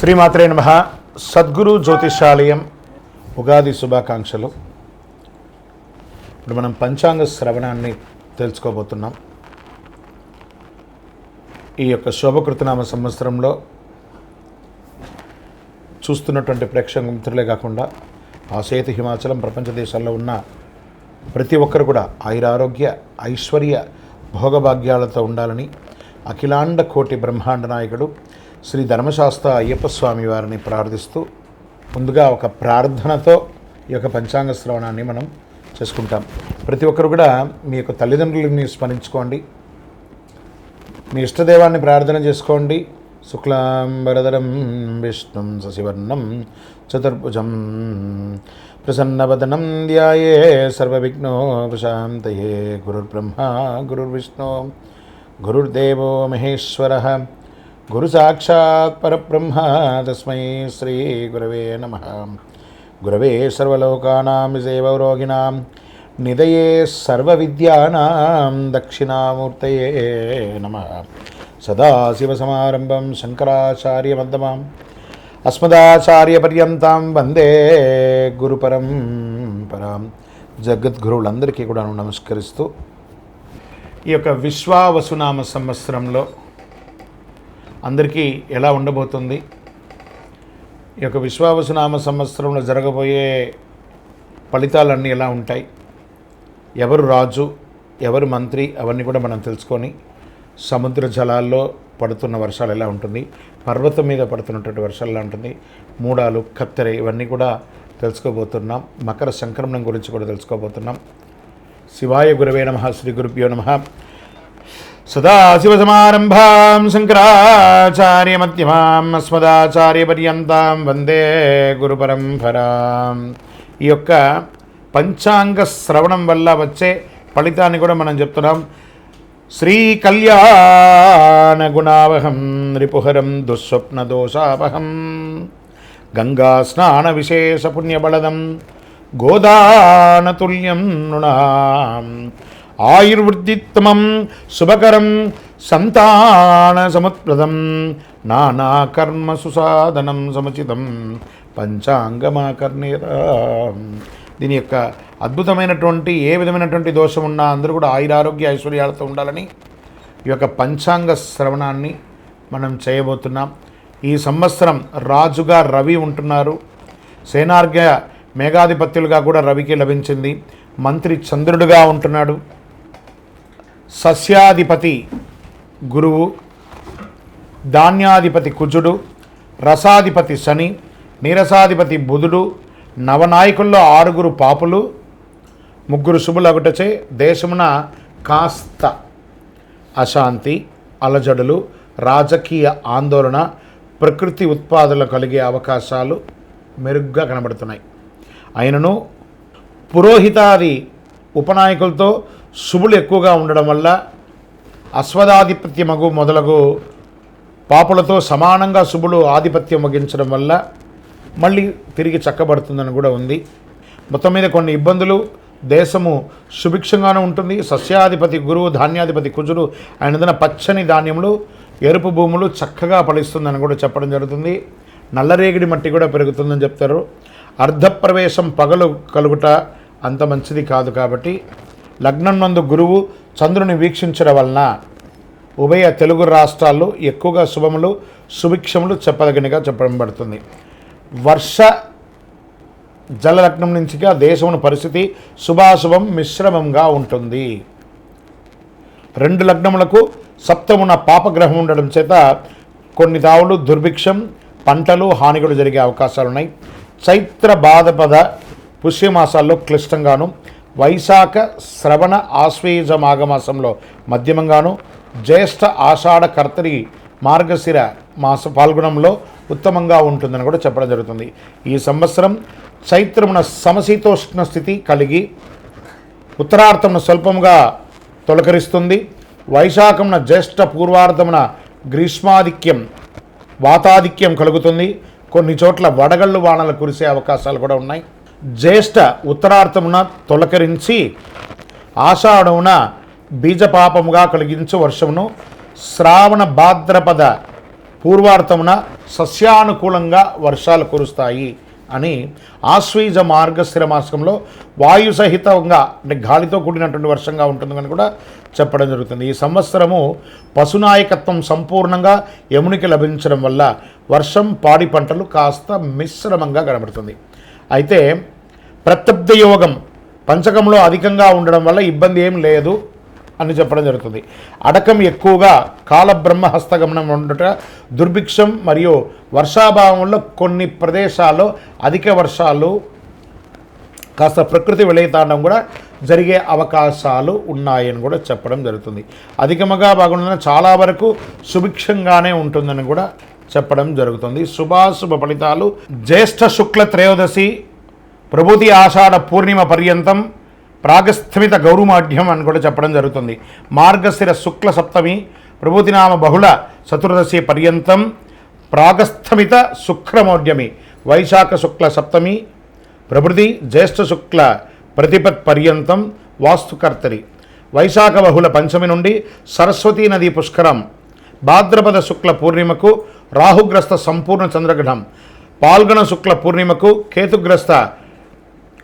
శ్రీమాత్రే నమః. సద్గురు జ్యోతిషాలయం ఉగాది శుభాకాంక్షలు. ఇప్పుడు మనం పంచాంగ శ్రవణాన్ని తెలుసుకోబోతున్నాం. ఈ యొక్క శోభకృతనామ సంవత్సరంలో చూస్తున్నటువంటి ప్రేక్షక మిత్రులే కాకుండా ఆసేతు హిమాచలం ప్రపంచ దేశాల్లో ఉన్న ప్రతి ఒక్కరు కూడా ఆయురారోగ్య ఐశ్వర్య భోగభాగ్యాలతో ఉండాలని అఖిలాండ కోటి బ్రహ్మాండ నాయకుడు శ్రీ ధర్మశాస్త్ర అయ్యప్ప స్వామి వారిని ప్రార్థిస్తూ ముందుగా ఒక ప్రార్థనతో ఈ యొక్క పంచాంగ శ్రవణాన్ని మనం చేసుకుంటాం. ప్రతి ఒక్కరు కూడా మీ యొక్క తల్లిదండ్రులని స్మరించుకోండి, మీ ఇష్టదేవాన్ని ప్రార్థన చేసుకోండి. శుక్లాంబరధరం విష్ణుం శశివర్ణం చతుర్భుజం ప్రసన్నవదనం ధ్యాయే సర్వవిఘ్నోపశాంతయే. గురుర్బ్రహ్మ గురుర్విష్ణు గురుర్దేవో మహేశ్వరః గురు సాక్షాత్ పరబ్రహ్మ తస్మై శ్రీ గురవే నమః. గురవే సర్వలోకానాం విజయవరోగిణాం నిదయే సర్వవిద్యానాం దక్షిణామూర్తయే నమః. సదాశివసమారంభం శంకరాచార్యమధ్యమాం అస్మదాచార్యపర్యంతం వందే గురుపరంపరాం. జగద్గురువులందరికీ కూడా నమస్కరిస్తూ ఈ యొక్క విశ్వావసునామ సంవత్సరంలో అందరికీ ఎలా ఉండబోతుంది, ఈ యొక్క విశ్వావసునామ సంవత్సరంలో జరగబోయే ఫలితాలన్నీ ఎలా ఉంటాయి, ఎవరు రాజు ఎవరు మంత్రి, అవన్నీ కూడా మనం తెలుసుకొని సముద్ర జలాల్లో పడుతున్న వర్షాలు ఎలా ఉంటుంది, పర్వతం మీద పడుతున్నటువంటి వర్షాలు ఎలా ఉంటుంది, మూడాలు కత్తెర ఇవన్నీ కూడా తెలుసుకోబోతున్నాం. మకర సంక్రమణం గురించి కూడా తెలుసుకోబోతున్నాం. శివాయ గురవే నమః. శ్రీ గురుభ్యో నమః. సదాశివసమారంభాం శంకరాచార్యమధ్యమాం అస్మదాచార్యపర్యంతం వందే గురుపరంపరాం. ఈ యొక్క పంచాంగ శ్రవణం వల్ల వచ్చే ఫలితాన్ని కూడా మనం చెప్తున్నాం. శ్రీ కళ్యాణ గుణావహం రిపుహరం దుస్వప్న దోషాపహం గంగా స్నాన విశేష పుణ్యబలదం గోదానతుల్యం నృణాం ఆయుర్వృద్ధిత్తమం శుభకరం సంతాన సముత్ప్రదం నానాకర్మ సుసాధనం సముచితం పంచాంగమాకర్ణీరాం. దీని యొక్క అద్భుతమైనటువంటి ఏ విధమైనటువంటి దోషం ఉన్నా అందరూ కూడా ఆయురారోగ్య ఐశ్వర్యాలతో ఉండాలని ఈ యొక్క పంచాంగ శ్రవణాన్ని మనం చేయబోతున్నాం. ఈ సంవత్సరం రాజుగా రవి ఉంటున్నారు. సేనార్ఘ్య మేఘాధిపత్యులుగా కూడా రవికి లభించింది. మంత్రి చంద్రుడుగా ఉంటున్నాడు. సస్యాధిపతి గురువు, ధాన్యాధిపతి కుజుడు, రసాధిపతి శని, నీరసాధిపతి బుధుడు, నవనాయకుల్లో 6 పాపులు, 3 శుభులగుటచే దేశమున కాస్త అశాంతి, అలజడులు, రాజకీయ ఆందోళన, ప్రకృతి ఉత్పాదనలు కలిగే అవకాశాలు మెరుగ్గా కనబడుతున్నాయి. అయినను పురోహితాది ఉపనాయకులతో శుభులు ఎక్కువగా ఉండడం వల్ల అశ్వదాధిపత్యమగు మొదలగు పాపులతో సమానంగా శుభులు ఆధిపత్యం వహించడం వల్ల మళ్ళీ తిరిగి చక్కబడుతుందని కూడా ఉంది. మొత్తం మీద కొన్ని ఇబ్బందులు, దేశము సుభిక్షంగానే ఉంటుంది. సస్యాధిపతి గురువు, ధాన్యాధిపతి కుజుడు, ఆయన పచ్చని ధాన్యములు, ఎరుపు భూములు చక్కగా ఫలిస్తుందని కూడా చెప్పడం జరుగుతుంది. నల్లరేగిడి మట్టి కూడా పెరుగుతుందని చెప్తారు. అర్ధప్రవేశం పగలు కలుగుట అంత మంచిది కాదు. కాబట్టి లగ్నం నందు గురువు చంద్రుని వీక్షించడం వలన ఉభయ తెలుగు రాష్ట్రాల్లో ఎక్కువగా శుభములు సుభిక్షములు చెప్పదగినగా చెప్పబడుతుంది. వర్ష జలలగ్నం నుంచిగా దేశమున పరిస్థితి శుభాశుభం మిశ్రమంగా ఉంటుంది. 2 లగ్నములకు సప్తమున పాపగ్రహం ఉండడం చేత కొన్ని తావులు దుర్భిక్షం, పంటలు హానిಗಳು జరిగే అవకాశాలున్నాయి. చైత్ర భాద్రపద పుష్యమాసాల్లో క్లిష్టంగాను, వైశాఖ శ్రవణ ఆశ్వేజ మాఘమాసంలో మధ్యమంగాను, జ్యేష్ఠ ఆషాఢ కర్తరి మార్గశిర మాస పాల్గొనంలో ఉత్తమంగా ఉంటుందని కూడా చెప్పడం జరుగుతుంది. ఈ సంవత్సరం చైత్రమున సమశీతోష్ణ స్థితి కలిగి ఉత్తరార్థమున స్వల్పముగా తొలకరిస్తుంది. వైశాఖమున జ్యేష్ఠ పూర్వార్థమున గ్రీష్మాధిక్యం వాతాధిక్యం కలుగుతుంది. కొన్ని చోట్ల వడగళ్ళు వానలు కురిసే అవకాశాలు కూడా ఉన్నాయి. జ్యేష్ఠ ఉత్తరార్థమున తొలకరించి ఆషాఢమున బీజపాపముగా కలిగించు వర్షమును, శ్రావణ భాద్రపద పూర్వార్థమున సస్యానుకూలంగా వర్షాలు కురుస్తాయి అని ఆశ్వీజ మార్గశిర మాసంలో వాయు సహితంగా అంటే గాలితో కూడినటువంటి వర్షంగా ఉంటుందని కూడా చెప్పడం జరుగుతుంది. ఈ సంవత్సరము పశునాయకత్వం సంపూర్ణంగా యమునికి లభించడం వల్ల వర్షం పాడి పంటలు కాస్త మిశ్రమంగా కనబడుతుంది. అయితే ప్రత్యబ్ధ యోగం పంచకంలో అధికంగా ఉండడం వల్ల ఇబ్బంది ఏం లేదు అని చెప్పడం జరుగుతుంది. అడకం ఎక్కువగా కాలబ్రహ్మ హస్తగమనం ఉండట, దుర్భిక్షం మరియు వర్షాభావంలో కొన్ని ప్రదేశాల్లో అధిక వర్షాలు కాస్త ప్రకృతి విలయతాండం కూడా జరిగే అవకాశాలు ఉన్నాయని కూడా చెప్పడం జరుగుతుంది. అధికంగా బాగున్న చాలా వరకు సుభిక్షంగానే ఉంటుందని కూడా చెప్పడం జరుగుతుంది. శుభాశుభ ఫలితాలు జ్యేష్ఠ శుక్ల త్రయోదశి ప్రభుతి ఆషాఢ పూర్ణిమ పర్యంతం ప్రాగస్థమిత గౌరుమాఢ్యం అని కూడా చెప్పడం జరుగుతుంది. మార్గశిర శుక్ల సప్తమి ప్రభుతినామ బహుళ చతుర్దశి పర్యంతం ప్రాగస్థమిత శుక్రమౌఢ్యమి వైశాఖ శుక్ల సప్తమి ప్రభృతి జ్యేష్ఠ శుక్ల ప్రతిపత్ పర్యంతం వాస్తుకర్తరి వైశాఖ బహుళ పంచమి నుండి సరస్వతీ నదీ పుష్కరం భాద్రపద శుక్ల పూర్ణిమకు రాహుగ్రస్త సంపూర్ణ చంద్రగ్రహణం పాల్గొన శుక్ల పూర్ణిమకు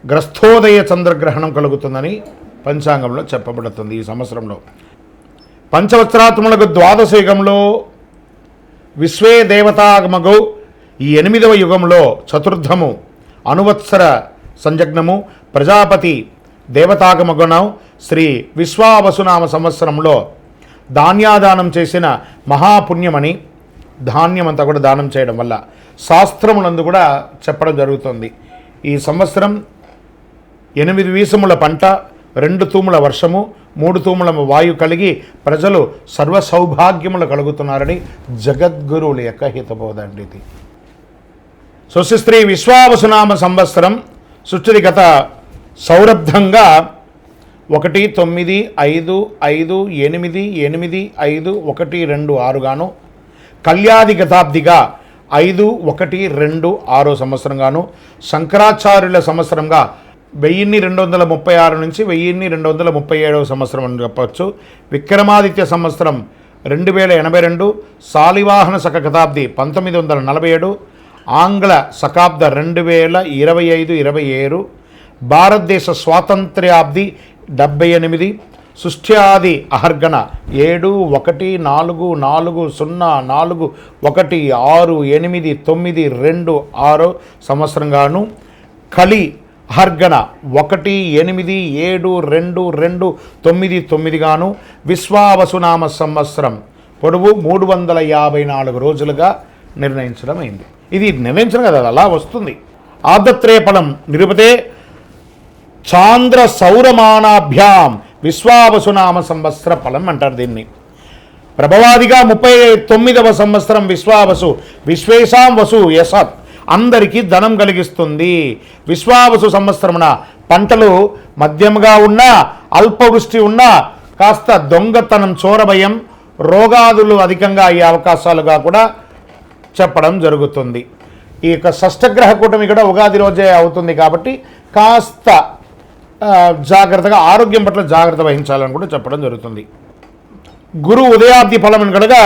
గ్రస్థోదయ చంద్రగ్రహణం కలుగుతుందని పంచాంగంలో చెప్పబడుతుంది. ఈ సంవత్సరంలో పంచవత్సరాత్మలకు ద్వాదశ యుగంలో విశ్వే దేవతాగమగు ఈ 8వ యుగంలో చతుర్థము అనువత్సర సంజగ్నము ప్రజాపతి దేవతాగమగుణం శ్రీ విశ్వావసునామ సంవత్సరంలో ధాన్యాదానం చేసిన మహాపుణ్యమని ధాన్యమంతా కూడా దానం చేయడం వల్ల శాస్త్రములందు కూడా చెప్పడం జరుగుతుంది. ఈ సంవత్సరం 8 వీసముల పంట 2 తూముల వర్షము 3 తూముల వాయు కలిగి ప్రజలు సర్వ సౌభాగ్యములు కలుగుతున్నారని జగద్గురువుల యొక్క హితబోధండి. ఇది స్వస్తి విశ్వావసునామ సంవత్సరం సుస్థితిగత సౌరబ్ధంగా 1-9-5-5-8-8-5-1-2-6 గాను కళ్యాది గతాబ్దిగా 5-1-2-6 సంవత్సరంగాను శంకరాచార్యుల సంవత్సరంగా 1236 నుంచి 1237 సంవత్సరం అని చెప్పవచ్చు. విక్రమాదిత్య సంవత్సరం 2082 శాలివాహన శక శతాబ్ది 1947 ఆంగ్ల శకాబ్ద 2025-27 భారతదేశ స్వాతంత్ర్యాబ్ది 78 సృష్ట్యాది అహర్గణ 7-1-4-4-0-1-6-8-9-2-6 సంవత్సరంగాను కలి అహర్గణ 1-8-7-2-2-9 గాను విశ్వావసునామ సంవత్సరం పొడవు 354 రోజులుగా నిర్ణయించడం అయింది. ఇది నిర్ణయించడం కదా, అలా వస్తుంది. ఆదత్రేయ ఫలం నిరుపతే చాంద్ర సౌరమానాభ్యాం విశ్వావసునామ సంవత్సర ఫలం అంటారు దీన్ని. ప్రభవాదిగా 39వ సంవత్సరం విశ్వావసు విశ్వేశాం వసు యసత్ అందరికీ ధనం కలిగిస్తుంది. విశ్వావసు సంవత్సరమున పంటలు మధ్యముగా ఉన్నా అల్పవృష్టి ఉన్నా కాస్త దొంగతనం చోరభయం రోగాదులు అధికంగా అయ్యే అవకాశాలుగా కూడా చెప్పడం జరుగుతుంది. ఈ యొక్క షష్టగ్రహ కూటమి కూడా ఉగాది రోజే అవుతుంది కాబట్టి కాస్త జాగ్రత్తగా ఆరోగ్యం పట్ల జాగ్రత్త వహించాలని కూడా చెప్పడం జరుగుతుంది. గురువు ఉదయాబ్ది ఫలం అనగా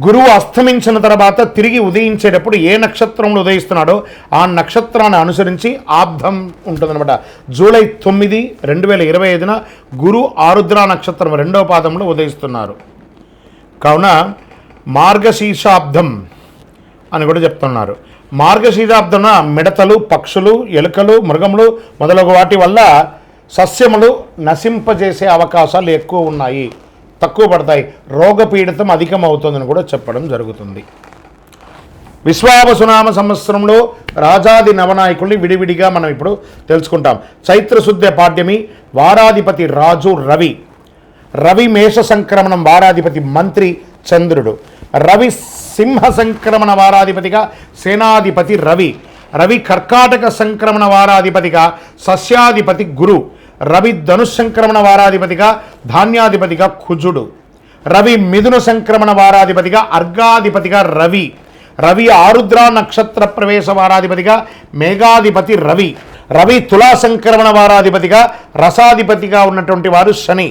గురువు అస్తమించిన తర్వాత తిరిగి ఉదయించేటప్పుడు ఏ నక్షత్రంలో ఉదయిస్తున్నాడో ఆ నక్షత్రాన్ని అనుసరించి ఆబ్దం ఉంటుందన్నమాట. జూలై 9, 2025 గురు ఆరుద్ర నక్షత్రం 2వ పాదంలో ఉదయిస్తున్నారు. కావున మార్గశీర్షాబ్దం అని కూడా చెప్తున్నారు. మార్గశీర్షాబ్దమున మిడతలు పక్షులు ఎలుకలు మృగములు మొదలగు వాటి వల్ల సస్యములు నశింపజేసే అవకాశాలు ఎక్కువ ఉన్నాయి, తక్కువ పడతాయి, రోగపీడితం అధికం అవుతుందని కూడా చెప్పడం జరుగుతుంది. విశ్వావసునామ సంవత్సరంలో రాజాది నవనాయకుల్ని విడివిడిగా మనం ఇప్పుడు తెలుసుకుంటాం. చైత్రశుద్ధ పాడ్యమి వారాధిపతి రాజు రవి. రవి మేష సంక్రమణం వారాధిపతి మంత్రి చంద్రుడు. రవి సింహ సంక్రమణ వారాధిపతిగా సేనాధిపతి రవి. రవి కర్కాటక సంక్రమణ వారాధిపతిగా సస్యాధిపతి గురు. రవి ధనుష్ సంక్రమణ వారాధిపతిగా ధాన్యాధిపతిగా కుజుడు. రవి మిథున సంక్రమణ వారాధిపతిగా అర్ఘాధిపతిగా రవి. రవి ఆరుద్ర నక్షత్ర ప్రవేశ వారాధిపతిగా మేఘాధిపతి రవి. రవి తులా సంక్రమణ వారాధిపతిగా రసాధిపతిగా ఉన్నటువంటి వారు శని.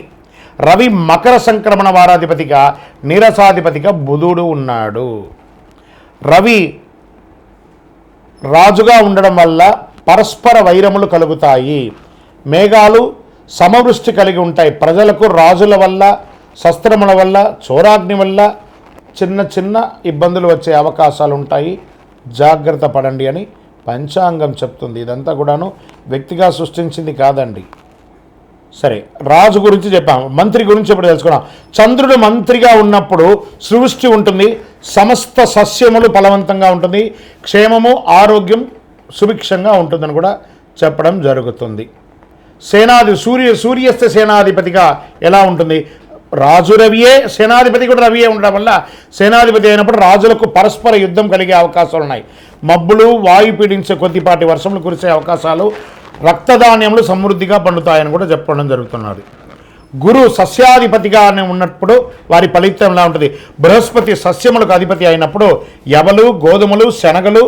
రవి మకర సంక్రమణ వారాధిపతిగా నీరసాధిపతిగా బుధుడు ఉన్నాడు. రవి రాజుగా ఉండడం వల్ల పరస్పర వైరములు కలుగుతాయి. మేఘాలు సమవృష్టి కలిగి ఉంటాయి. ప్రజలకు రాజుల వల్ల, శస్త్రముల వల్ల, చోరాగ్ని వల్ల చిన్న చిన్న ఇబ్బందులు వచ్చే అవకాశాలు ఉంటాయి, జాగ్రత్త పడండి అని పంచాంగం చెప్తుంది. ఇదంతా కూడాను వ్యక్తిగా సృష్టించింది కాదండి. సరే, రాజు గురించి చెప్పాము, మంత్రి గురించి ఇప్పుడు తెలుసుకున్నాం. చంద్రుడు మంత్రిగా ఉన్నప్పుడు సృష్టి ఉంటుంది, సమస్త సస్యములు ఫలవంతంగా ఉంటుంది, క్షేమము ఆరోగ్యం సుభిక్షంగా ఉంటుందని కూడా చెప్పడం జరుగుతుంది. సూర్యస్థ సేనాధిపతిగా ఎలా ఉంటుంది? రాజు రవియే, సేనాధిపతి కూడా రవియే ఉండడం వల్ల సేనాధిపతి అయినప్పుడు రాజులకు పరస్పర యుద్ధం కలిగే అవకాశాలు ఉన్నాయి. మబ్బులు, వాయు పీడించే కొద్దిపాటి వర్షములు కురిసే అవకాశాలు, రక్తధాన్యములు సమృద్ధిగా పండుతాయని కూడా చెప్పడం జరుగుతున్నది. గురు సస్యాధిపతిగా ఉన్నప్పుడు వారి ఫలితం ఎలా ఉంటుంది? బృహస్పతి సస్యములకు అధిపతి అయినప్పుడు యవలు, గోధుమలు, శనగలు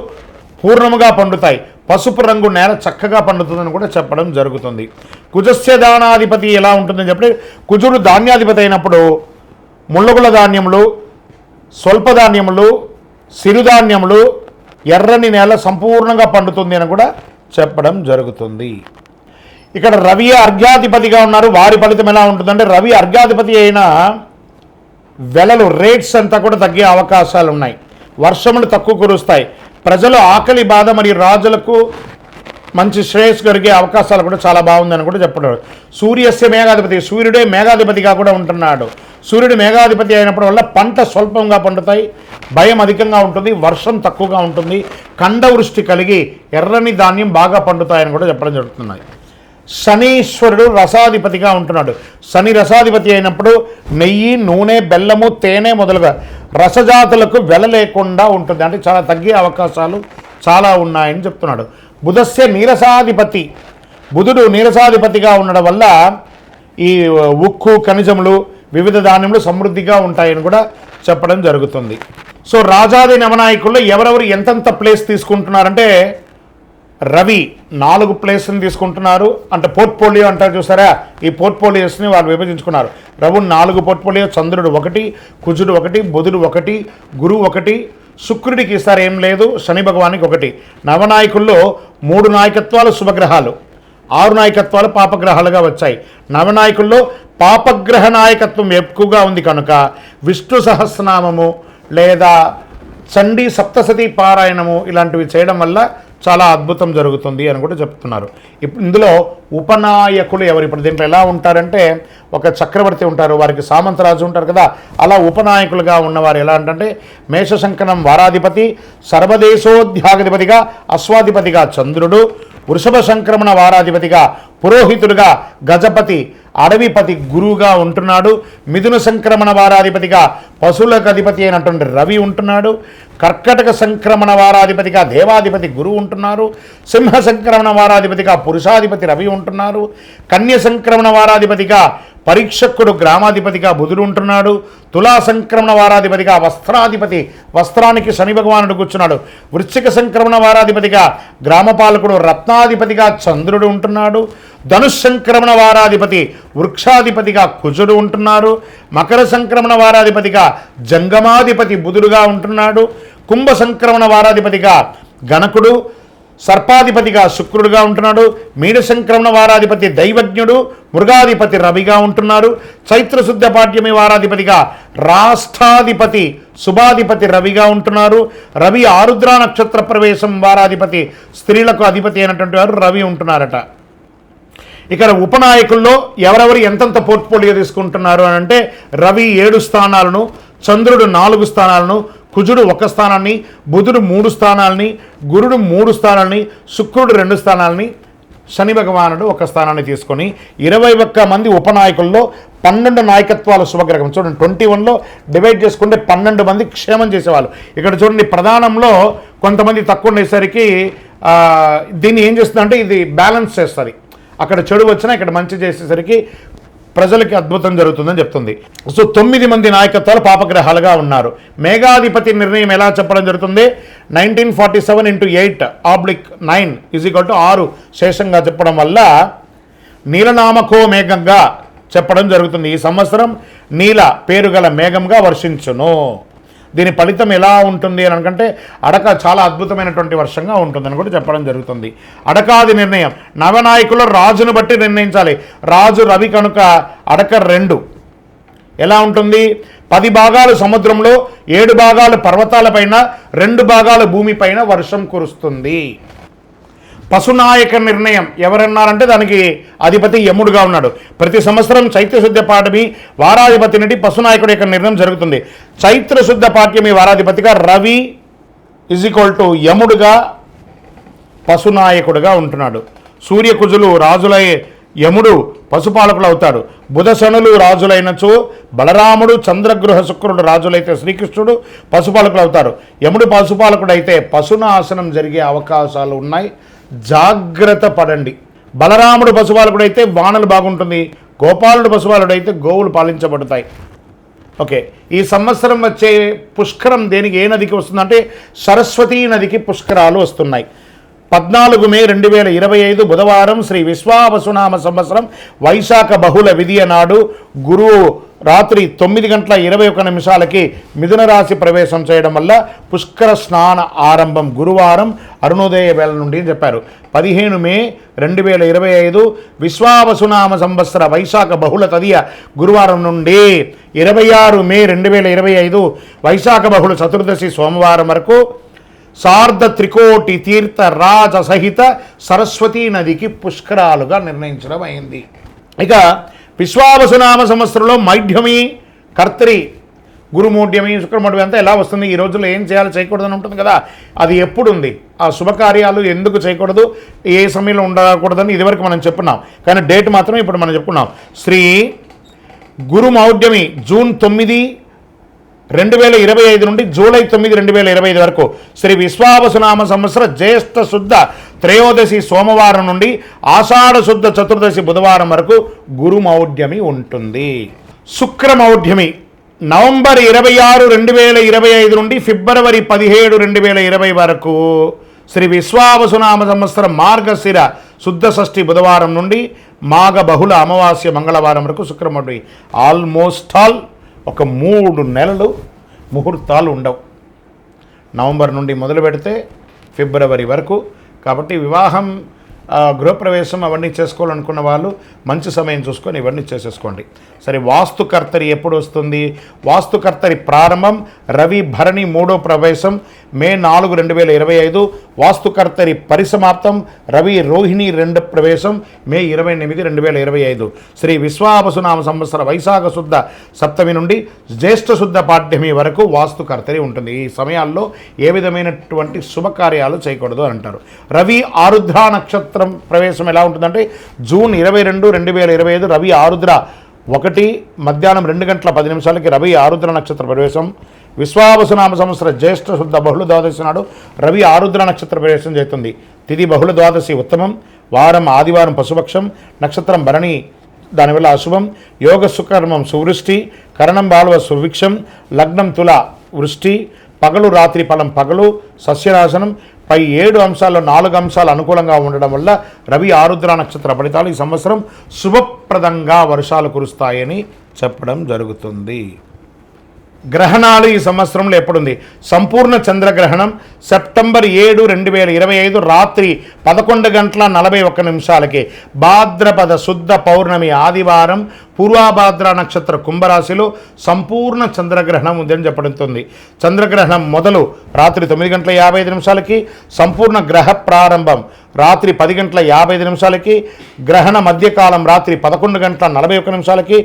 పూర్ణముగా పండుతాయి. పసుపు రంగు నేల చక్కగా పండుతుందని కూడా చెప్పడం జరుగుతుంది. కుజస్య దానాధిపతి ఎలా ఉంటుందని చెప్పి, కుజుడు ధాన్యాధిపతి అయినప్పుడు ముళ్ళగుల ధాన్యములు, స్వల్పధాన్యములు, సిరుధాన్యములు, ఎర్రని నేల సంపూర్ణంగా పండుతుంది అని కూడా చెప్పడం జరుగుతుంది. ఇక్కడ రవి అర్ఘ్యాధిపతిగా ఉన్నారు. వారి ఫలితం ఎలా ఉంటుందంటే, రవి అర్ఘ్యాధిపతి అయిన వెలలు, రేట్స్ అంతా కూడా తగ్గే అవకాశాలు ఉన్నాయి. వర్షములు తక్కువ కురుస్తాయి. ప్రజలు ఆకలి బాధ మరియు రాజులకు మంచి శ్రేయస్సు కలిగే అవకాశాలు కూడా చాలా బాగుందని కూడా చెప్పడం. సూర్యస్య మేఘాధిపతి, సూర్యుడే మేఘాధిపతిగా కూడా ఉంటున్నాడు. సూర్యుడు మేఘాధిపతి అయినప్పుడు వల్ల పంట స్వల్పంగా పండుతాయి, భయం అధికంగా ఉంటుంది, వర్షం తక్కువగా ఉంటుంది, ఖండవృష్టి కలిగి ఎర్రని ధాన్యం బాగా పండుతాయని కూడా చెప్పడం జరుగుతున్నాయి. శనీశ్వరుడు రసాధిపతిగా ఉంటున్నాడు. శని రసాధిపతి అయినప్పుడు నెయ్యి, నూనె, బెల్లము, తేనె మొదలుగా రసజాతులకు వెల లేకుండా ఉంటుంది, అంటే చాలా తగ్గే అవకాశాలు చాలా ఉన్నాయని చెప్తున్నాడు. బుధస్య నీరసాధిపతి, బుధుడు నీరసాధిపతిగా ఉండడం వల్ల ఈ ఉక్కు, ఖనిజములు, వివిధ ధాన్యములు సమృద్ధిగా ఉంటాయని కూడా చెప్పడం జరుగుతుంది. సో రాజాది నవనాయకుల్లో ఎవరెవరు ఎంతెంత ప్లేస్ తీసుకుంటున్నారంటే, రవి 4 ప్లేస్ని తీసుకుంటున్నారు, అంటే పోర్ట్ఫోలియో అంటారు చూసారా, ఈ పోర్ట్ఫోలియోస్ని వాళ్ళు విభజించుకున్నారు. రవి 4 పోర్ట్ఫోలియో, చంద్రుడు 1, కుజుడు 1, బుధుడు 1, గురువు 1, శుక్రుడికి ఈసారి ఏం లేదు, శని భగవానికి 1. నవనాయకుల్లో 3 నాయకత్వాలు శుభగ్రహాలు, 6 నాయకత్వాలు పాపగ్రహాలుగా వచ్చాయి. నవనాయకుల్లో పాపగ్రహ నాయకత్వం ఎక్కువగా ఉంది కనుక విష్ణు సహస్రనామము లేదా చండీ సప్తసతి పారాయణము ఇలాంటివి చేయడం వల్ల చాలా అద్భుతం జరుగుతుంది అని కూడా చెప్తున్నారు. ఇందులో ఉపనాయకులు ఎవరు? ఇప్పుడు దీంట్లో ఎలా ఉంటారంటే, ఒక చక్రవర్తి ఉంటారు, వారికి సామంతరాజు ఉంటారు కదా, అలా ఉపనాయకులుగా ఉన్నవారు ఎలా అంటే, మేషశంకరం వారాధిపతి, సర్వదేశోధ్యాధిపతిగా అశ్వాధిపతిగా చంద్రుడు, వృషభ సంక్రమణ వారాధిపతిగా పురోహితుడుగా గజపతి, అడవిపతి గురువుగా ఉంటున్నాడు. మిథున సంక్రమణ వారాధిపతిగా పశువులకు అధిపతి అయినటువంటి రవి ఉంటున్నాడు. కర్కటక సంక్రమణ వారాధిపతిగా దేవాధిపతి గురువు ఉంటున్నారు. సింహ సంక్రమణ వారాధిపతిగా పురుషాధిపతి రవి ఉంటున్నారు. కన్య సంక్రమణ వారాధిపతిగా పరీక్షకుడు గ్రామాధిపతిగా బుధుడు ఉంటున్నాడు. తులా సంక్రమణ వారాధిపతిగా వస్త్రాధిపతి, వస్త్రానికి శని భగవానుడు కూర్చున్నాడు. వృశ్చిక సంక్రమణ వారాధిపతిగా గ్రామపాలకుడు రత్నాధిపతిగా చంద్రుడు ఉంటున్నాడు. ధనుష్ సంక్రమణ వారాధిపతి వృక్షాధిపతిగా కుజుడు ఉంటున్నారు. మకర సంక్రమణ వారాధిపతిగా జంగమాధిపతి బుధుడుగా ఉంటున్నాడు. కుంభ సంక్రమణ వారాధిపతిగా గణకుడు, సర్పాధిపతిగా శుక్రుడుగా ఉంటున్నాడు. మీన సంక్రమణ వారాధిపతి దైవజ్ఞుడు, మృగాధిపతి రవిగా ఉంటున్నారు. చైత్రశుద్ధ పాడ్యమి వారాధిపతిగా రాష్ట్రాధిపతి శుభాధిపతి రవిగా ఉంటున్నారు. రవి ఆరుద్ర నక్షత్ర ప్రవేశం వారాధిపతి స్త్రీలకు అధిపతి అయినటువంటి వారు రవి ఉంటున్నారట. ఇక్కడ ఉపనాయకుల్లో ఎవరెవరు ఎంతంత పోర్ట్ఫోలియో తీసుకుంటున్నారు అని అంటే, రవి 7 స్థానాలను, చంద్రుడు 4 స్థానాలను, కుజుడు 1 స్థానాన్ని, బుధుడు 3 స్థానాలని, గురుడు 3 స్థానాలని, శుక్రుడు 2 స్థానాలని, శని భగవానుడు 1 స్థానాన్ని తీసుకొని 21 మంది ఉపనాయకుల్లో 12 నాయకత్వాలు శుభగ్రహం. చూడండి, 21లో డివైడ్ చేసుకుంటే 12 మంది క్షేమం చేసేవాళ్ళు. ఇక్కడ చూడండి, ప్రధానంలో కొంతమంది తక్కువ ఉండేసరికి దీన్ని ఏం చేస్తుందంటే, ఇది బ్యాలెన్స్ చేస్తుంది. అక్కడ చెడు వచ్చినా ఇక్కడ మంచి చేసేసరికి ప్రజలకి అద్భుతం జరుగుతుందని చెప్తుంది. సో 9 మంది నాయకత్వాలు పాపగ్రహాలుగా ఉన్నారు. మేఘాధిపతి నిర్ణయం ఎలా చెప్పడం జరుగుతుంది? 1947 × 8/9 = 6 శేషంగా చెప్పడం వల్ల నీలనామకో మేఘంగా చెప్పడం జరుగుతుంది. ఈ సంవత్సరం నీల పేరు గల మేఘంగా వర్షించును. దీని ఫలితం ఎలా ఉంటుంది అని అనుకంటే అడక చాలా అద్భుతమైనటువంటి వర్షంగా ఉంటుందని కూడా చెప్పడం జరుగుతుంది. అడకాది నిర్ణయం, నవనాయకుల రాజును బట్టి నిర్ణయించాలి. రాజు రవి కనుక అడక 2 ఎలా ఉంటుంది? 10 భాగాలు సముద్రంలో, 7 భాగాలు పర్వతాలపైన, 2 భాగాలు భూమిపైన వర్షం కురుస్తుంది. పశునాయక నిర్ణయం ఎవరన్నారంటే దానికి అధిపతి యముడుగా ఉన్నాడు. ప్రతి సంవత్సరం చైత్రశుద్ధ పాఠమి వారాధిపతి నుండి పశునాయకుడి యొక్క నిర్ణయం జరుగుతుంది. చైత్రశుద్ధ పాఠ్యమి వారాధిపతిగా రవి = యముడుగా పశునాయకుడుగా ఉంటున్నాడు. సూర్యకుజులు రాజులై యముడు పశుపాలకులు అవుతాడు. బుధ శనులు రాజులైనచో బలరాముడు, చంద్రగృహ శుక్రుడు రాజులైతే శ్రీకృష్ణుడు పశుపాలకులు అవుతారు. యముడు పశుపాలకుడు అయితే పశునాశనం జరిగే అవకాశాలు ఉన్నాయి, జాగ్రత్త పడండి. బలరాముడు పశుపాలకుడు అయితే వానలు బాగుంటుంది, గోపాలుడు పశుపాలుడు అయితే గోవులు పాలించబడతాయి. ఓకే, ఈ సంవత్సరం వచ్చే పుష్కరం దేనికి, ఏ నదికి వస్తుందంటే సరస్వతీ నదికి పుష్కరాలు వస్తున్నాయి. 14 మే 2025 బుధవారం శ్రీ విశ్వావసునామ సంవత్సరం వైశాఖ బహుళ విధియ నాడు గురువు రాత్రి 9:21 మిథున రాశి ప్రవేశం చేయడం వల్ల పుష్కర స్నాన ఆరంభం గురువారం అరుణోదయ వేళ నుండి అని చెప్పారు. 15 మే 2025 విశ్వావసునామ సంవత్సర వైశాఖ బహుళ తదియ గురువారం నుండి 26 మే 2025 వైశాఖ బహుళ చతుర్దశి సోమవారం వరకు సార్ధ త్రికోటి తీర్థ రాజ సహిత సరస్వతీ నదికి పుష్కరాలుగా నిర్ణయించడం అయింది. ఇక విశ్వావసునామ సంవత్సరంలో మైఢ్యమి, కర్తరి, గురుమూఢ్యమి, శుక్రమూఢ్యమి అంతా ఎలా వస్తుంది, ఈ రోజుల్లో ఏం చేయాలో చేయకూడదని ఉంటుంది కదా, అది ఎప్పుడు ఉంది, ఆ శుభకార్యాలు ఎందుకు చేయకూడదు, ఏ సమయంలో ఉండకూడదని ఇదివరకు మనం చెప్పున్నాం. కానీ డేట్ మాత్రం ఇప్పుడు మనం చెప్పుకున్నాం. శ్రీ గురుమౌఢ్యమి జూన్ 9, 2025 నుండి జూలై 9, 2025 వరకు శ్రీ విశ్వావసునామ సంవత్సర జ్యేష్ఠ శుద్ధ త్రయోదశి సోమవారం నుండి ఆషాఢ శుద్ధ చతుర్దశి బుధవారం వరకు గురుమౌఢ్యమి ఉంటుంది. శుక్రమౌఢ్యమి నవంబర్ 26, 2025 నుండి ఫిబ్రవరి 17, 2020 వరకు శ్రీ విశ్వావసునామ సంవత్సర మార్గశిర శుద్ధ షష్ఠి బుధవారం నుండి మాఘ బహుళ అమావాస్య మంగళవారం వరకు శుక్రమౌఢ్యమి. ఆల్మోస్ట్ ఆల్ ఒక 3 నెలలు ముహూర్తాలు ఉండవు, నవంబర్ నుండి మొదలు పెడితే ఫిబ్రవరి వరకు. కాబట్టి వివాహం, గృహప్రవేశం అవన్నీ చేసుకోవాలనుకున్న వాళ్ళు మంచి సమయం చూసుకొని ఇవన్నీ చేసేసుకోండి. సరే, వాస్తుకర్తరి ఎప్పుడు వస్తుంది? వాస్తుకర్తరి ప్రారంభం రవి భరణి 3వ ప్రవేశం మే 4, 2025. వాస్తుకర్తరి పరిసమాప్తం రవి రోహిణి 2వ ప్రవేశం మే 28, 2025. శ్రీ విశ్వావసునామ సంవత్సర వైశాఖ శుద్ధ సప్తమి నుండి జ్యేష్ఠ శుద్ధ పాఠ్యమి వరకు వాస్తుకర్తరి ఉంటుంది. ఈ సమయాల్లో ఏ విధమైనటువంటి శుభకార్యాలు చేయకూడదు అని అంటారు. రవి ఆరుద్ర నక్షత్రం ప్రవేశం ఎలా ఉంటుందంటే జూన్ 22, 2025 రవి ఆరుద్ర 1 మధ్యాహ్నం 2:10 రవి ఆరుద్ర నక్షత్ర ప్రవేశం. విశ్వావసునామ సంవత్సర జ్యేష్ఠ శుద్ధ బహుళ ద్వాదశి నాడు రవి ఆరుద్ర నక్షత్ర ప్రవేశం చేస్తుంది. తిథి బహుళ ద్వాదశి ఉత్తమం, వారం ఆదివారం పశుపక్షం, నక్షత్రం భరణి దానివల్ల అశుభం, యోగ సుకర్మం సువృష్టి, కరణం బాల్వ సువిక్షం, లగ్నం తుల వృష్టి, పగలు రాత్రి ఫలం పగలు, సస్యనాశనం. పై 7 అంశాల్లో 4 అంశాలు అనుకూలంగా ఉండడం వల్ల రవి ఆరుద్ర నక్షత్ర ఫలితాలు ఈ సంవత్సరం శుభప్రదంగా వర్షాలు కురుస్తాయని చెప్పడం జరుగుతుంది. గ్రహణాలు ఈ సంవత్సరంలో ఎప్పుడుంది? సంపూర్ణ చంద్రగ్రహణం సెప్టెంబర్ 7, 2025 రాత్రి 11:41 భాద్రపద శుద్ధ పౌర్ణమి ఆదివారం పూర్వభాద్ర నక్షత్ర కుంభరాశిలో సంపూర్ణ చంద్రగ్రహణం ఉందని చెప్పబడుతుంది. చంద్రగ్రహణం మొదలు రాత్రి 9:55 సంపూర్ణ గ్రహ ప్రారంభం రాత్రి 10:55 గ్రహణ మధ్యకాలం రాత్రి 11:41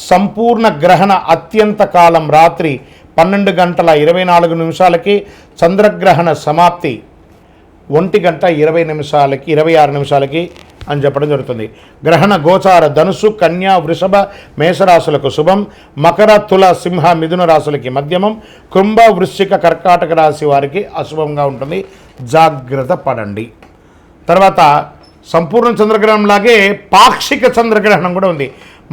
సంపూర్ణ గ్రహణ అత్యంత కాలం రాత్రి 12:24 చంద్రగ్రహణ సమాప్తి 1:26 అని చెప్పడం జరుగుతుంది. గ్రహణ గోచార ధనుసు, కన్యా, వృషభ, మేషరాశులకు శుభం, మకర, తుల, సింహ, మిథున రాశులకి మధ్యమం, కుంభ, వృశ్చిక, కర్కాటక రాశి వారికి అశుభంగా ఉంటుంది, జాగ్రత్త పడండి. తర్వాత సంపూర్ణ చంద్రగ్రహణం లాగే పాక్షిక చంద్రగ్రహణం కూడా ఉంది.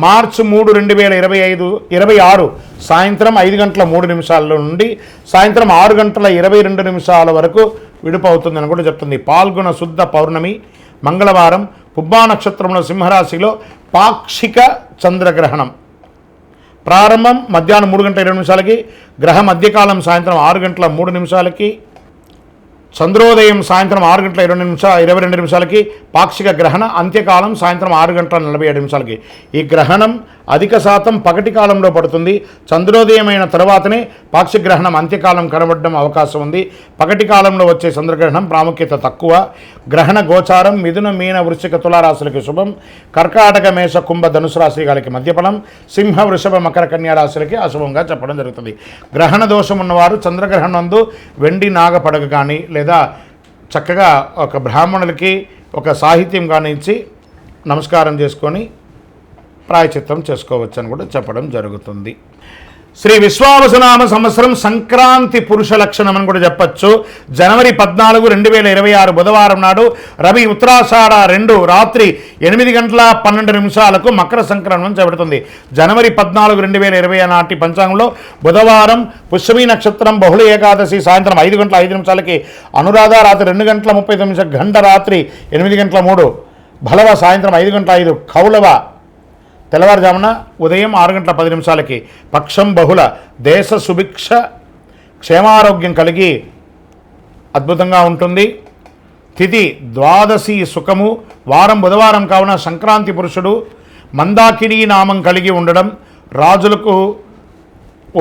మార్చి 3, 2026 సాయంత్రం 5:03 నుండి సాయంత్రం 6:22 వరకు విడుపు అవుతుందని కూడా చెప్తుంది. పాల్గొన శుద్ధ పౌర్ణమి మంగళవారం పుబ్బా నక్షత్రంలో సింహరాశిలో పాక్షిక చంద్రగ్రహణం ప్రారంభం మధ్యాహ్నం 3 గంటల 20 నిమిషాలకి, గ్రహ మధ్యకాలం సాయంత్రం 6 గంటల 3 నిమిషాలకి, చంద్రోదయం సాయంత్రం 6 గంటల 22 నిమిషాలకి, పాక్షిక గ్రహణ అంత్యకాలం సాయంత్రం 6 గంటల 47 నిమిషాలకి. ఈ గ్రహణం అధిక శాతం పగటి కాలంలో పడుతుంది. చంద్రోదయం అయిన తర్వాతనే పాక్షిక గ్రహణం అంత్యకాలం కనబడడం అవకాశం ఉంది. పగటి కాలంలో వచ్చే చంద్రగ్రహణం ప్రాముఖ్యత తక్కువ. గ్రహణ గోచారం మిథున, మీన, వృశ్చిక, తులారాశులకి శుభం. కర్కాటక, మేష, కుంభ, ధనుసు రాశిలకి మధ్యఫలం. సింహ, వృషభ, మకర, కన్యా రాశులకి అశుభంగా చెప్పడం జరుగుతుంది. గ్రహణ దోషం ఉన్నవారు చంద్రగ్రహణం నందు వెండి నాగ పడగ కానీ లేదా చక్కగా ఒక బ్రాహ్మణులకి ఒక సాహిత్యం కానీ ఇచ్చి నమస్కారం చేసుకొని ప్రాయచిత్తం చేసుకోవచ్చు అని కూడా చెప్పడం జరుగుతుంది. శ్రీ విశ్వావసునామ సంవత్సరం సంక్రాంతి పురుష లక్షణం అని కూడా చెప్పచ్చు. జనవరి 14, 2026 బుధవారం నాడు రవి ఉత్తరాషాఢ 2 రాత్రి 8 గంటల 12 నిమిషాలకు మకర సంక్రమణం చేపడుతుంది. జనవరి 14, 2020 నాటి పంచాంగంలో బుధవారం పుష్యమి నక్షత్రం, బహుళ ఏకాదశి సాయంత్రం 5 గంటల 5 నిమిషాలకి, అనురాధ రాత్రి 2 గంటల 39 నిమిషాలు, గంట రాత్రి 8 గంటల 3, భలవ సాయంత్రం 5 గంటల 5, కౌలవ తెల్లవారుజామున ఉదయం 6 గంటల 10 నిమిషాలకి, పక్షం బహుళ, దేశ సుభిక్ష క్షేమారోగ్యం కలిగి అద్భుతంగా ఉంటుంది. తిథి ద్వాదశి సుఖము. వారం బుధవారం కావున సంక్రాంతి పురుషుడు మందాకిని నామం కలిగి ఉండడం, రాజులకు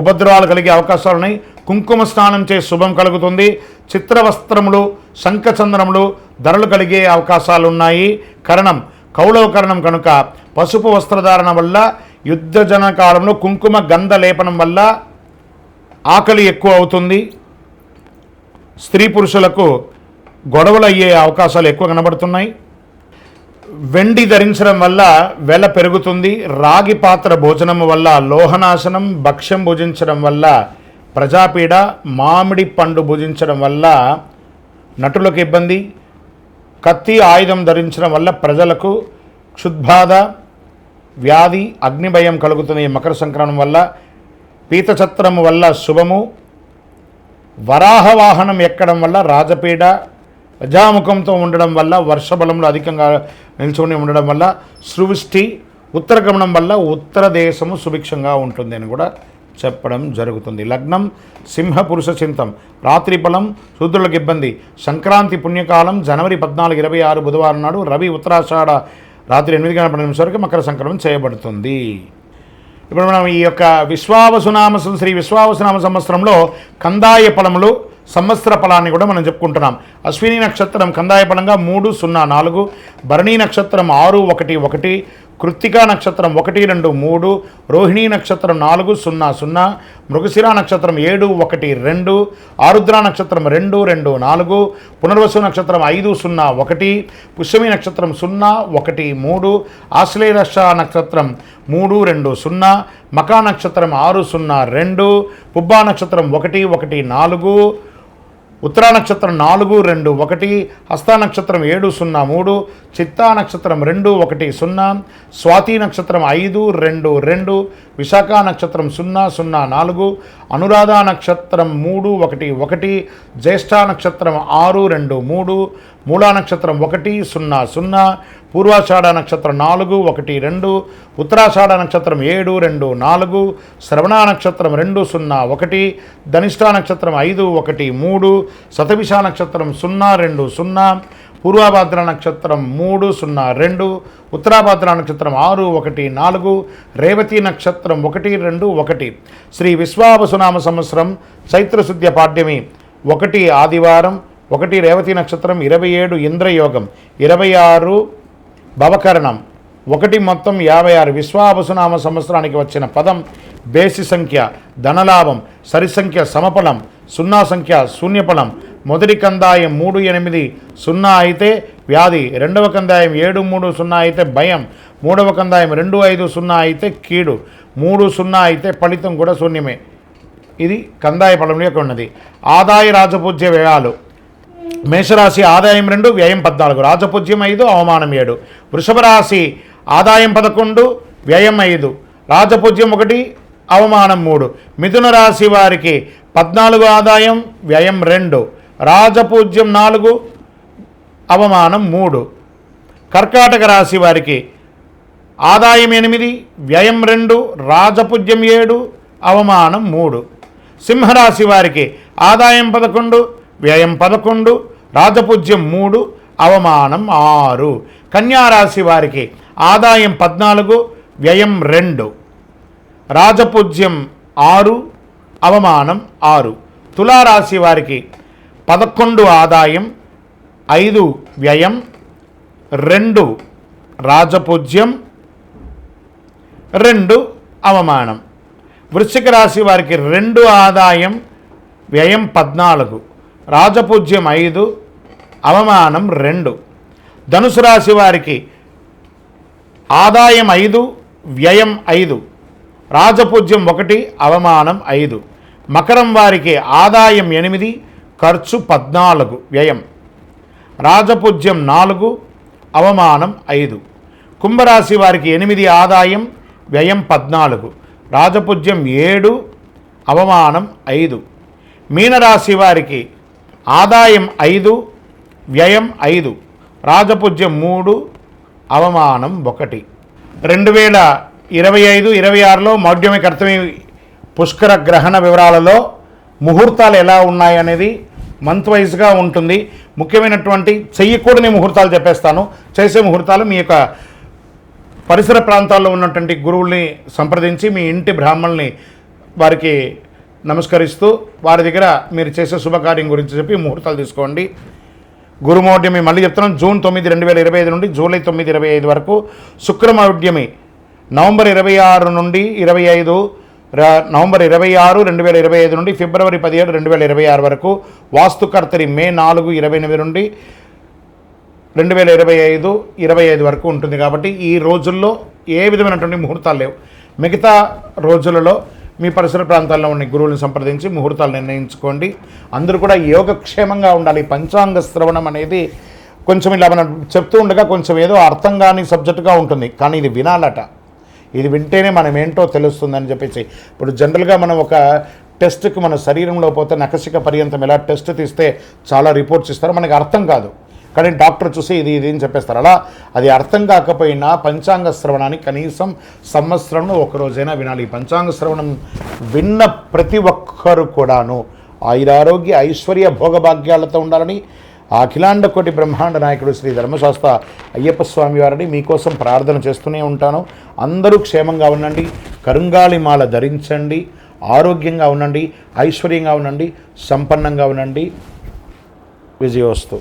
ఉపద్రవాలు కలిగే అవకాశాలున్నాయి. కుంకుమ స్నానం చే శుభం కలుగుతుంది. చిత్రవస్త్రములు, శంఖచంద్రములు ధరలు కలిగే అవకాశాలున్నాయి. కరణం కౌలవకరణం కనుక పసుపు వస్త్రధారణ వల్ల, యుద్ధజన కాలంలో కుంకుమ గంధ లేపనం వల్ల ఆకలి ఎక్కువ అవుతుంది. స్త్రీ పురుషులకు గొడవలు అయ్యే అవకాశాలు ఎక్కువ కనబడుతున్నాయి. వెండి ధరించడం వల్ల వెల పెరుగుతుంది. రాగి పాత్ర భోజనం వల్ల లోహనాశనం, భక్ష్యం భుజించడం వల్ల ప్రజాపీడ, మామిడి పండు భుజించడం వల్ల నటులకు ఇబ్బంది. కత్తి ఆయుధం ధరించడం వల్ల ప్రజలకు క్షుద్బాధ, వ్యాధి, అగ్నిభయం కలుగుతుంది. మకర సంక్రమణం వల్ల పీతఛత్రము వల్ల శుభము. వరాహ వాహనం ఎక్కడం వల్ల రాజపీడ, ప్రజాముఖంతో ఉండడం వల్ల, వర్షబలంలో అధికంగా నిల్చుని ఉండడం వల్ల సృష్టి, ఉత్తరగమనం వల్ల ఉత్తర దేశము సుభిక్షంగా ఉంటుంది అని కూడా చెప్పడం జరుగుతుంది. లగ్నం సింహ, పురుష చింతం. రాత్రి ఫలం శూద్రులకు ఇబ్బంది. సంక్రాంతి పుణ్యకాలం జనవరి 14, 2026 బుధవారం నాడు రవి ఉత్తరాషాఢ రాత్రి 8 గంటల 12 నిమిషాలకు మకర సంక్రమణం చేయబడుతుంది. ఇప్పుడు మనం ఈ యొక్క విశ్వావసునామ శ్రీ విశ్వావసునామ సంవత్సరంలో కందాయ ఫలములు, సంవత్సర ఫలాన్ని కూడా మనం చెప్పుకుంటున్నాం. అశ్విని నక్షత్రం కందాయ ఫలంగా 304, భరణీ నక్షత్రం 611, కృత్తికా నక్షత్రం 123, రోహిణీ నక్షత్రం 400, మృగశిర నక్షత్రం 712, ఆరుద్ర నక్షత్రం 224, పునర్వసు నక్షత్రం 501, పుష్యమి నక్షత్రం 013, ఆశ్లేష నక్షత్రం 320, మకా నక్షత్రం 602, పుబ్బా నక్షత్రం 114, ఉత్తరా నక్షత్రం 421, హస్త నక్షత్రం 703, చిత్తా నక్షత్రం 210, స్వాతి నక్షత్రం 522, విశాఖ నక్షత్రం 004, అనురాధ నక్షత్రం 311, జ్యేష్ఠ నక్షత్రం 623, మూలా నక్షత్రం 100, పూర్వాషాఢ నక్షత్రం 412, ఉత్తరాషాఢ నక్షత్రం 724, శ్రవణ నక్షత్రం 201, ధనిష్ఠా నక్షత్రం 513, శతభిష నక్షత్రం 020, పూర్వభాద్ర నక్షత్రం 302, ఉత్తరాభాద్ర నక్షత్రం 614, రేవతి నక్షత్రం 121. శ్రీ విశ్వావసునామ సంవత్సరం చైత్రశుద్ధ్య పాడ్యమి 1 ఆదివారం, 1 రేవతి నక్షత్రం, 27 ఇంద్రయోగం, 26 భవకరణం, 1 మొత్తం 56. విశ్వావసునామ సంవత్సరానికి వచ్చిన పదం బేసి సంఖ్య ధనలాభం, సరి సంఖ్య సమఫలం, 0 సంఖ్య శూన్యఫలం. మొదటి కందాయం 380 అయితే వ్యాధి, రెండవ కందాయం 730 అయితే భయం, మూడవ కందాయం 250 అయితే కీడు, 30 అయితే ఫలితం కూడా శూన్యమే. ఇది కందాయ ఫలం యొక్క ఉన్నది. ఆదాయ రాజపూజ్య వ్యయాలు. మేషరాశి ఆదాయం 2, వ్యయం 14, రాజపూజ్యం 5, అవమానం 7. వృషభ రాశి ఆదాయం 11, వ్యయం 5, రాజపూజ్యం 1, అవమానం 3. మిథున రాశి వారికి 14 ఆదాయం, వ్యయం 2, రాజపూజ్యం 4, అవమానం 3. కర్కాటక రాశి వారికి ఆదాయం 8, వ్యయం 2, రాజపుజ్యం 7, అవమానం 3. సింహరాశి వారికి ఆదాయం 11, వ్యయం 11, రాజపుజ్యం 3, అవమానం 6. కన్యారాశి వారికి ఆదాయం 14, వ్యయం 2, రాజపుజ్యం 6, అవమానం 6. తులారాశి వారికి 11 ఆదాయం, 5 వ్యయం, 2 రాజపుజ్యం, 2 అవమానం. వృశ్చిక రాశి వారికి 2 ఆదాయం, వ్యయం 14, రాజపుజ్యం 5, అవమానం 2. ధనుసు రాశి వారికి ఆదాయం 5, వ్యయం 5, రాజపుజ్యం 1, అవమానం 5. మకరం వారికి ఆదాయం 8, ఖర్చు 14, వ్యయం, రాజపుజ్యం 4, అవమానం 5. కుంభరాశి వారికి 8 ఆదాయం, వ్యయం 14, రాజపుజ్యం 7, అవమానం 5. మీనరాశి వారికి ఆదాయం 5, వ్యయం 5, రాజపుజ్యం 3, అవమానం 1. 2025-26లో మౌఢ్యమి కర్తమి పుష్కర గ్రహణ వివరాలలో ముహూర్తాలు ఎలా ఉన్నాయనేది మంత్ వైజ్గా ఉంటుంది. ముఖ్యమైనటువంటి చెయ్యకూడని ముహూర్తాలు చెప్పేస్తాను. చేసే ముహూర్తాలు మీ యొక్క పరిసర ప్రాంతాల్లో ఉన్నటువంటి గురువుల్ని సంప్రదించి మీ ఇంటి బ్రాహ్మణుల్ని వారికి నమస్కరిస్తూ వారి దగ్గర మీరు చేసే శుభకార్యం గురించి చెప్పి ముహూర్తాలు తీసుకోండి. గురుమౌఢ్యమి మళ్ళీ చెప్తున్నాం, జూన్ 9, 2025 నుండి జూలై 9, 2025 వరకు. శుక్రమౌఢ్యమి నవంబర్ 26 నుండి 25, నవంబర్ 26, 2025 నుండి ఫిబ్రవరి 17, 2026 వరకు. వాస్తుకర్తరి మే 4, 28 నుండి 2025, 25 వరకు ఉంటుంది. కాబట్టి ఈ రోజుల్లో ఏ విధమైనటువంటి ముహూర్తాలు లేవు. మిగతా రోజులలో మీ పరిసర ప్రాంతాల్లో ఉన్న గురువులను సంప్రదించి ముహూర్తాలు నిర్ణయించుకోండి. అందరూ కూడా యోగక్షేమంగా ఉండాలి. పంచాంగ శ్రవణం అనేది కొంచెం ఇలా మనం చెప్తూ ఉండగా కొంచెం ఏదో అర్థం కాని సబ్జెక్టుగా ఉంటుంది, కానీ ఇది వినాలట. ఇది వింటేనే మనం ఏంటో తెలుస్తుందని చెప్పేసి. ఇప్పుడు జనరల్గా మనం ఒక టెస్ట్కి మన శరీరంలో పోతే నఖశిక పర్యంతం ఎలా టెస్ట్ తీస్తే చాలా రిపోర్ట్స్ ఇస్తారు, మనకి అర్థం కాదు. కానీ డాక్టర్ చూసి ఇది అని చెప్పేస్తారు. అలా అది అర్థం కాకపోయినా పంచాంగ శ్రవణాన్ని కనీసం సంవత్సరంలో ఒకరోజైనా వినాలి. ఈ పంచాంగ శ్రవణం విన్న ప్రతి ఒక్కరు కూడాను ఆయురారోగ్య ఐశ్వర్య భోగభాగ్యాలతో ఉండాలని అఖిలాండ కోటి బ్రహ్మాండ నాయకుడు శ్రీ ధర్మశాస్త్ర అయ్యప్ప స్వామి వారిని మీకోసం ప్రార్థన చేస్తూనే ఉంటాను. అందరూ క్షేమంగా ఉండండి, కరుంగాళి మాల ధరించండి, ఆరోగ్యంగా ఉండండి, ఐశ్వర్యంగా ఉండండి, సంపన్నంగా ఉండండి. విజయోస్తు.